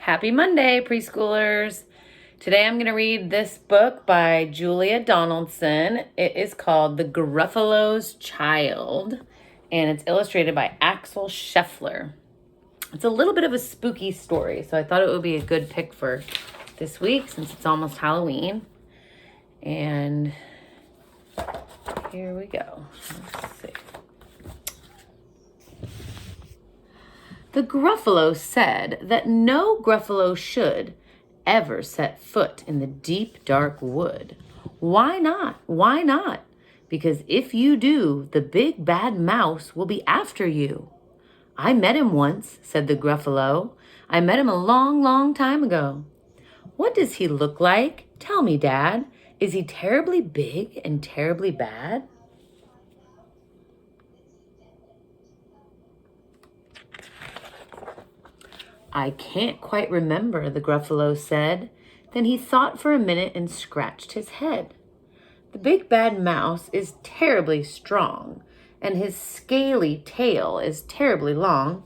Happy Monday, preschoolers. Today I'm going to read this book by Julia Donaldson. It is called The Gruffalo's Child, and it's illustrated by Axel Scheffler. It's a little bit of a spooky story, so I thought it would be a good pick for this week since it's almost Halloween. And here we go. Let's see. The Gruffalo said that no Gruffalo should ever set foot in the deep, dark wood. Why not? Why not? Because if you do, the big bad mouse will be after you. I met him once, said the Gruffalo. I met him a long, long time ago. What does he look like? Tell me, Dad. Is he terribly big and terribly bad? I can't quite remember, the Gruffalo said. Then he thought for a minute and scratched his head. The big bad mouse is terribly strong, and his scaly tail is terribly long.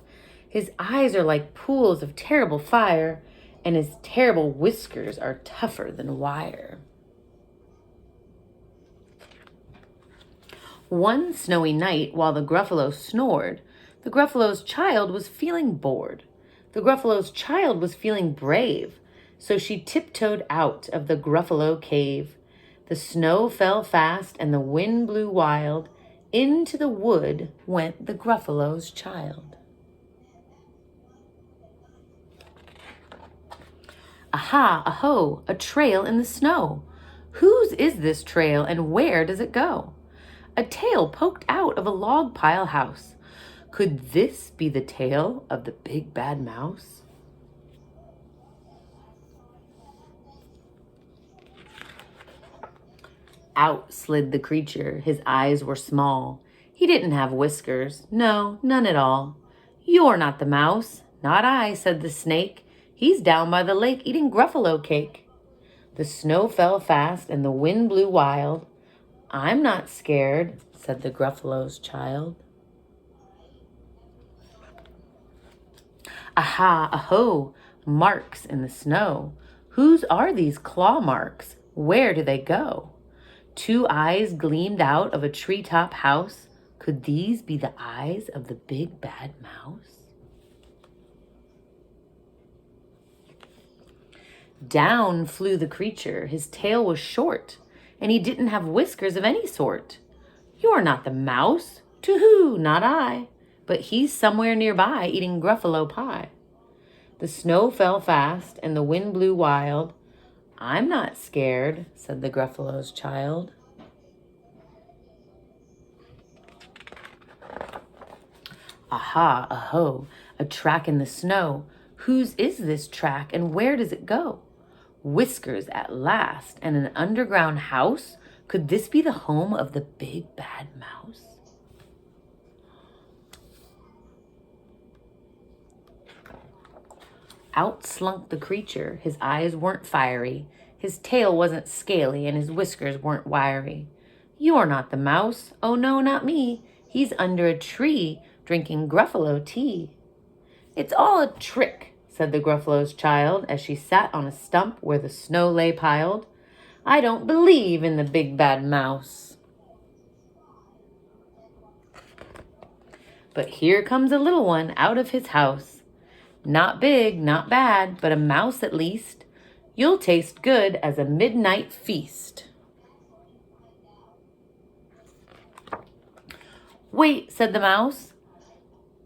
His eyes are like pools of terrible fire, and his terrible whiskers are tougher than wire. One snowy night, while the Gruffalo snored, the Gruffalo's child was feeling bored. The Gruffalo's child was feeling brave, so she tiptoed out of the Gruffalo cave. The snow fell fast and the wind blew wild. Into the wood went the Gruffalo's child. Aha, aho, a trail in the snow. Whose is this trail and where does it go? A tail poked out of a log pile house. Could this be the tail of the big bad mouse? Out slid the creature. His eyes were small. He didn't have whiskers. No, none at all. You're not the mouse. Not I, said the snake. He's down by the lake eating Gruffalo cake. The snow fell fast and the wind blew wild. I'm not scared, said the Gruffalo's child. Aha, aho, marks in the snow. Whose are these claw marks? Where do they go? Two eyes gleamed out of a treetop house. Could these be the eyes of the big bad mouse? Down flew the creature. His tail was short, and he didn't have whiskers of any sort. You're not the mouse. To who? Not I. But he's somewhere nearby eating Gruffalo pie. The snow fell fast and the wind blew wild. I'm not scared, said the Gruffalo's child. Aha, aho, a track in the snow. Whose is this track and where does it go? Whiskers at last and an underground house. Could this be the home of the big bad mouse? Out slunk the creature. His eyes weren't fiery. His tail wasn't scaly and his whiskers weren't wiry. You're not the mouse. Oh no, not me. He's under a tree drinking Gruffalo tea. It's all a trick, said the Gruffalo's child as she sat on a stump where the snow lay piled. I don't believe in the big bad mouse. But here comes a little one out of his house. Not big, not bad, but a mouse at least. You'll taste good as a midnight feast. Wait, said the mouse.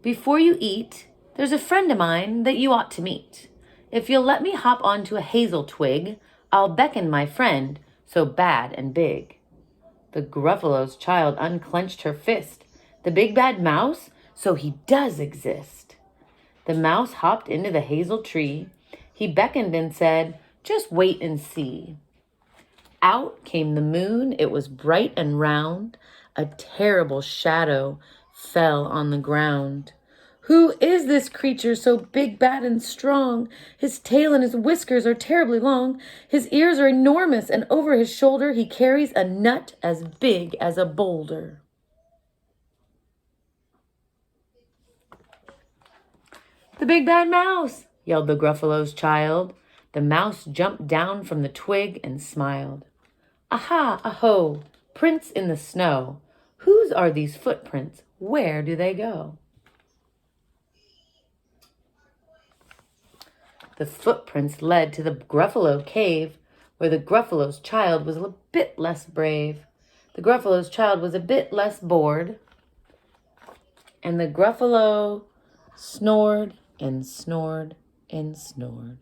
Before you eat, there's a friend of mine that you ought to meet. If you'll let me hop onto a hazel twig, I'll beckon my friend, so bad and big. The Gruffalo's child unclenched her fist. The big bad mouse? So he does exist. The mouse hopped into the hazel tree. He beckoned and said, just wait and see. Out came the moon. It was bright and round. A terrible shadow fell on the ground. Who is this creature so big, bad, and strong? His tail and his whiskers are terribly long. His ears are enormous, and over his shoulder he carries a nut as big as a boulder. The big bad mouse, yelled the Gruffalo's child. The mouse jumped down from the twig and smiled. Aha, aho, prints in the snow. Whose are these footprints? Where do they go? The footprints led to the Gruffalo cave, where the Gruffalo's child was a bit less brave. The Gruffalo's child was a bit less bored. And the Gruffalo snored and snored and snored.